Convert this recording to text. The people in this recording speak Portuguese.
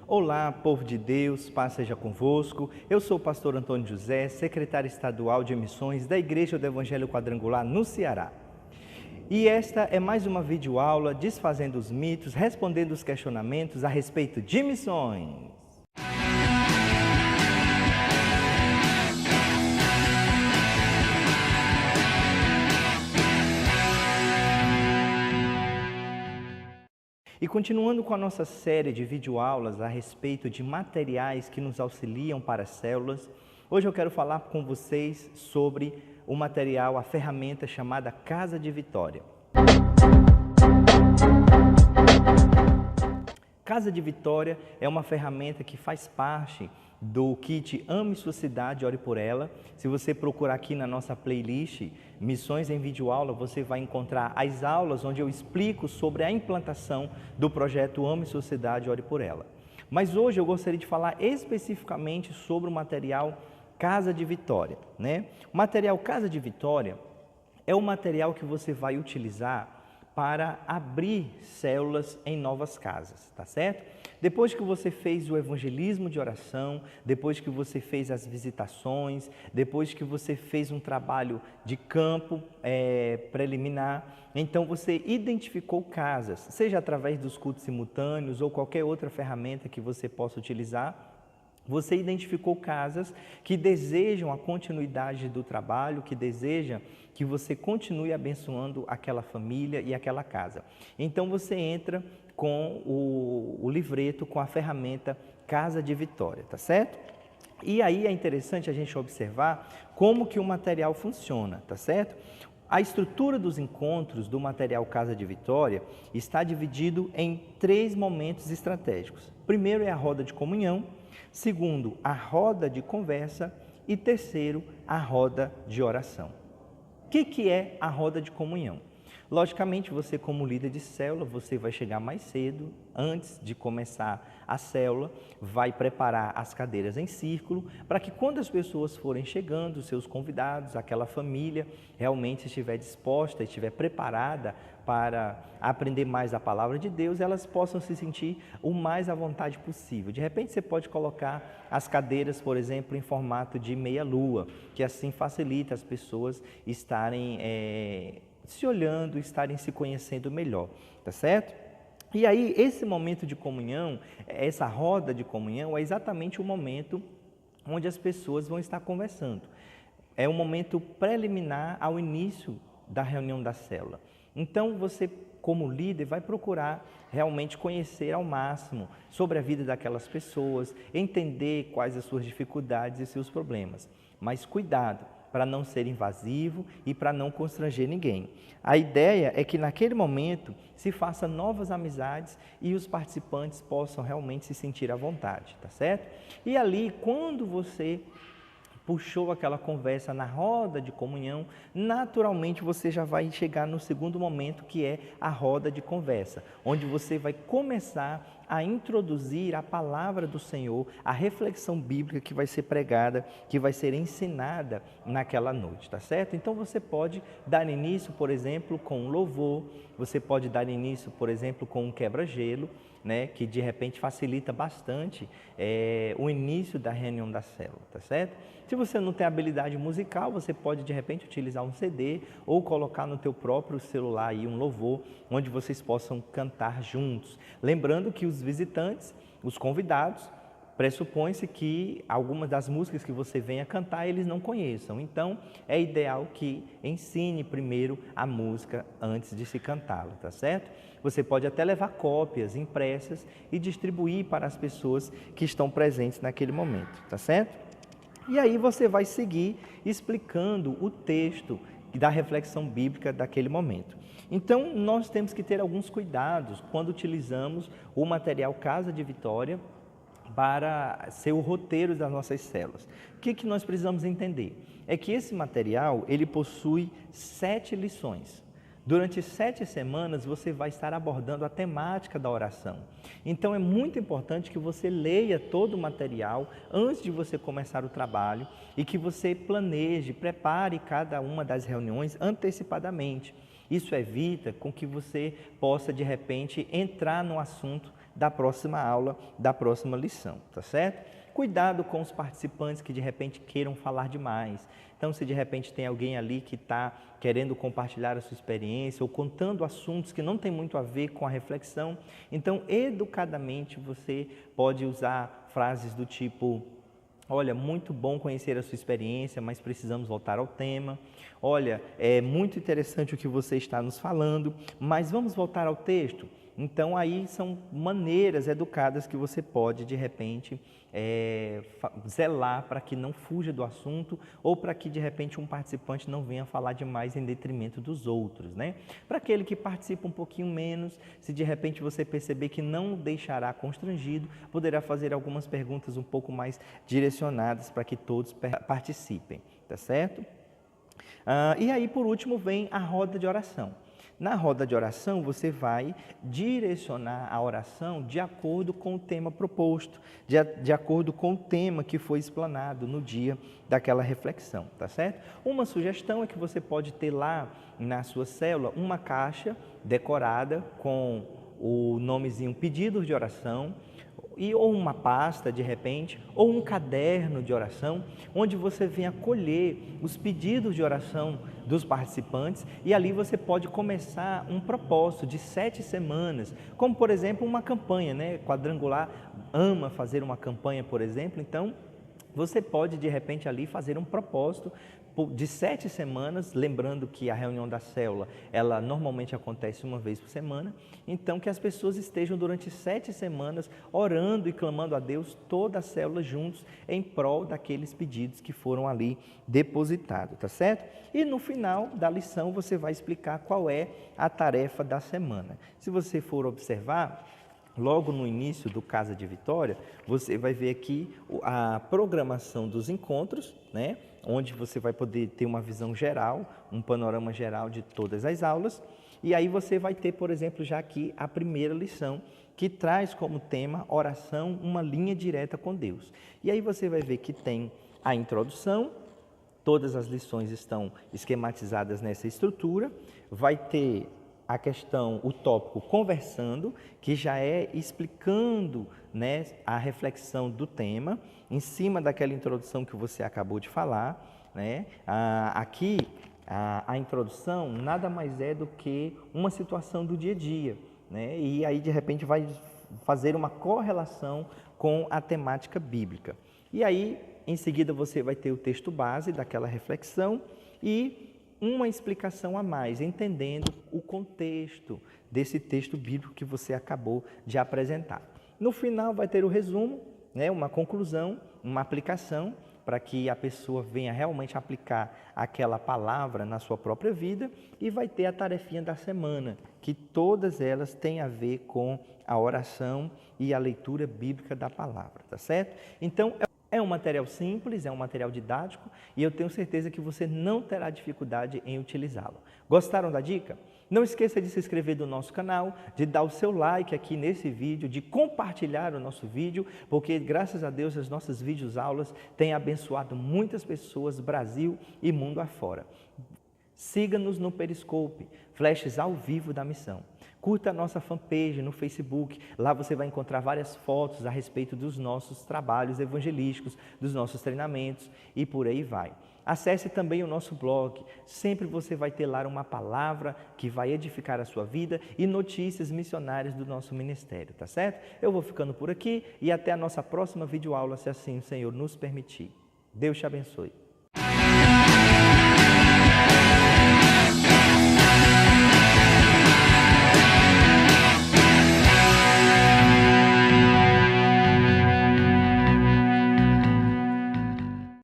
Olá, povo de Deus, paz seja convosco. Eu sou o pastor Antônio José, secretário estadual de missões da Igreja do Evangelho Quadrangular no Ceará. E esta é mais uma videoaula desfazendo os mitos, respondendo os questionamentos a respeito de missões. E continuando com a nossa série de videoaulas a respeito de materiais que nos auxiliam para as células, hoje eu quero falar com vocês sobre o material, a ferramenta chamada Casa de Vitória. Casa de Vitória é uma ferramenta que faz parte do kit Ame Sua Cidade, Ore por Ela. Se você procurar aqui na nossa playlist Missões em Videoaula, você vai encontrar as aulas onde eu explico sobre a implantação do projeto Ame Sua Cidade, Ore por Ela. Mas hoje eu gostaria de falar especificamente sobre o material Casa de Vitória, né? O material Casa de Vitória é o material que você vai utilizar para abrir células em novas casas, tá certo? Depois que você fez o evangelismo de oração, depois que você fez as visitações, depois que você fez um trabalho de campo preliminar, então você identificou casas, seja através dos cultos simultâneos ou qualquer outra ferramenta que você possa utilizar. Você identificou casas que desejam a continuidade do trabalho, que desejam que você continue abençoando aquela família e aquela casa. Então você entra com o livreto, com a ferramenta Casa de Vitória, tá certo? E aí é interessante a gente observar como que o material funciona, tá certo? A estrutura dos encontros do material Casa de Vitória está dividido em 3 momentos estratégicos. Primeiro é a roda de comunhão, segundo, a roda de conversa e terceiro, a roda de oração. O que é a roda de comunhão? Logicamente, você como líder de célula, você vai chegar mais cedo, antes de começar a célula, vai preparar as cadeiras em círculo, para que quando as pessoas forem chegando, os seus convidados, aquela família, realmente estiver disposta, estiver preparada para aprender mais a palavra de Deus, elas possam se sentir o mais à vontade possível. De repente, você pode colocar as cadeiras, por exemplo, em formato de meia-lua, que assim facilita as pessoas estarem se olhando, estarem se conhecendo melhor, tá certo? E aí, esse momento de comunhão, essa roda de comunhão, é exatamente o momento onde as pessoas vão estar conversando. É um momento preliminar ao início da reunião da célula. Então, você, como líder, vai procurar realmente conhecer ao máximo sobre a vida daquelas pessoas, entender quais as suas dificuldades e seus problemas. Mas cuidado para não ser invasivo e para não constranger ninguém. A ideia é que naquele momento se faça novas amizades e os participantes possam realmente se sentir à vontade, tá certo? E ali, quando você puxou aquela conversa na roda de comunhão, naturalmente você já vai chegar no segundo momento, que é a roda de conversa, onde você vai começar a introduzir a palavra do Senhor, a reflexão bíblica que vai ser pregada, que vai ser ensinada naquela noite, tá certo? Então você pode dar início, por exemplo, com um louvor, você pode dar início, por exemplo, com um quebra-gelo, né, que de repente facilita bastante o início da reunião da célula, tá certo? Se você não tem habilidade musical, você pode de repente utilizar um CD ou colocar no teu próprio celular aí um louvor, onde vocês possam cantar juntos. Lembrando que os visitantes, os convidados, pressupõe-se que algumas das músicas que você venha cantar eles não conheçam. Então, é ideal que ensine primeiro a música antes de se cantá-la, tá certo? Você pode até levar cópias impressas e distribuir para as pessoas que estão presentes naquele momento, tá certo? E aí você vai seguir explicando o texto da reflexão bíblica daquele momento. Então, nós temos que ter alguns cuidados quando utilizamos o material Casa de Vitória para ser o roteiro das nossas células. O que nós precisamos entender? É que esse material, ele possui 7 lições. Durante 7 semanas, você vai estar abordando a temática da oração. Então, é muito importante que você leia todo o material antes de você começar o trabalho e que você planeje, prepare cada uma das reuniões antecipadamente. Isso evita com que você possa, de repente, entrar no assunto da próxima aula, da próxima lição, tá certo? Cuidado com os participantes que de repente queiram falar demais. Então, se de repente tem alguém ali que está querendo compartilhar a sua experiência ou contando assuntos que não tem muito a ver com a reflexão, então, educadamente, você pode usar frases do tipo: olha, muito bom conhecer a sua experiência, mas precisamos voltar ao tema. Olha, é muito interessante o que você está nos falando, mas vamos voltar ao texto? Então, aí são maneiras educadas que você pode, de repente, zelar para que não fuja do assunto ou para que, de repente, um participante não venha falar demais em detrimento dos outros, né? Para aquele que participa um pouquinho menos, se de repente você perceber que não o deixará constrangido, poderá fazer algumas perguntas um pouco mais direcionadas para que todos participem, tá certo? E aí, por último, vem a roda de oração. Na roda de oração, você vai direcionar a oração de acordo com o tema proposto, de acordo com o tema que foi explanado no dia daquela reflexão, tá certo? Uma sugestão é que você pode ter lá na sua célula uma caixa decorada com o nomezinho pedidos de oração, ou uma pasta, de repente, ou um caderno de oração, onde você venha colher os pedidos de oração dos participantes e ali você pode começar um propósito de 7 semanas, como, por exemplo, uma campanha, né? Quadrangular ama fazer uma campanha, por exemplo, então você pode, de repente, ali fazer um propósito de 7 semanas, lembrando que a reunião da célula, ela normalmente acontece uma vez por semana, então que as pessoas estejam durante 7 semanas orando e clamando a Deus, toda a célula juntos, em prol daqueles pedidos que foram ali depositados, tá certo? E no final da lição você vai explicar qual é a tarefa da semana. Se você for observar, logo no início do Casa de Vitória, você vai ver aqui a programação dos encontros, né? Onde você vai poder ter uma visão geral, um panorama geral de todas as aulas. E aí você vai ter, por exemplo, já aqui a primeira lição, que traz como tema oração, uma linha direta com Deus. E aí você vai ver que tem a introdução, todas as lições estão esquematizadas nessa estrutura, vai ter a questão, o tópico conversando, que já é explicando, né, a reflexão do tema, em cima daquela introdução que você acabou de falar, né? Aqui, a introdução nada mais é do que uma situação do dia a dia, né? E aí, de repente, vai fazer uma correlação com a temática bíblica. E aí, em seguida, você vai ter o texto base daquela reflexão e uma explicação a mais, entendendo o contexto desse texto bíblico que você acabou de apresentar. No final vai ter o resumo, né, uma conclusão, uma aplicação, para que a pessoa venha realmente aplicar aquela palavra na sua própria vida, e vai ter a tarefinha da semana, que todas elas têm a ver com a oração e a leitura bíblica da palavra, tá certo? Então, é um material simples, é um material didático e eu tenho certeza que você não terá dificuldade em utilizá-lo. Gostaram da dica? Não esqueça de se inscrever no nosso canal, de dar o seu like aqui nesse vídeo, de compartilhar o nosso vídeo, porque graças a Deus as nossas videoaulas têm abençoado muitas pessoas, Brasil e mundo afora. Siga-nos no Periscope, flashes ao vivo da missão. Curta a nossa fanpage no Facebook, lá você vai encontrar várias fotos a respeito dos nossos trabalhos evangelísticos, dos nossos treinamentos e por aí vai. Acesse também o nosso blog, sempre você vai ter lá uma palavra que vai edificar a sua vida e notícias missionárias do nosso ministério, tá certo? Eu vou ficando por aqui e até a nossa próxima videoaula, se assim o Senhor nos permitir. Deus te abençoe.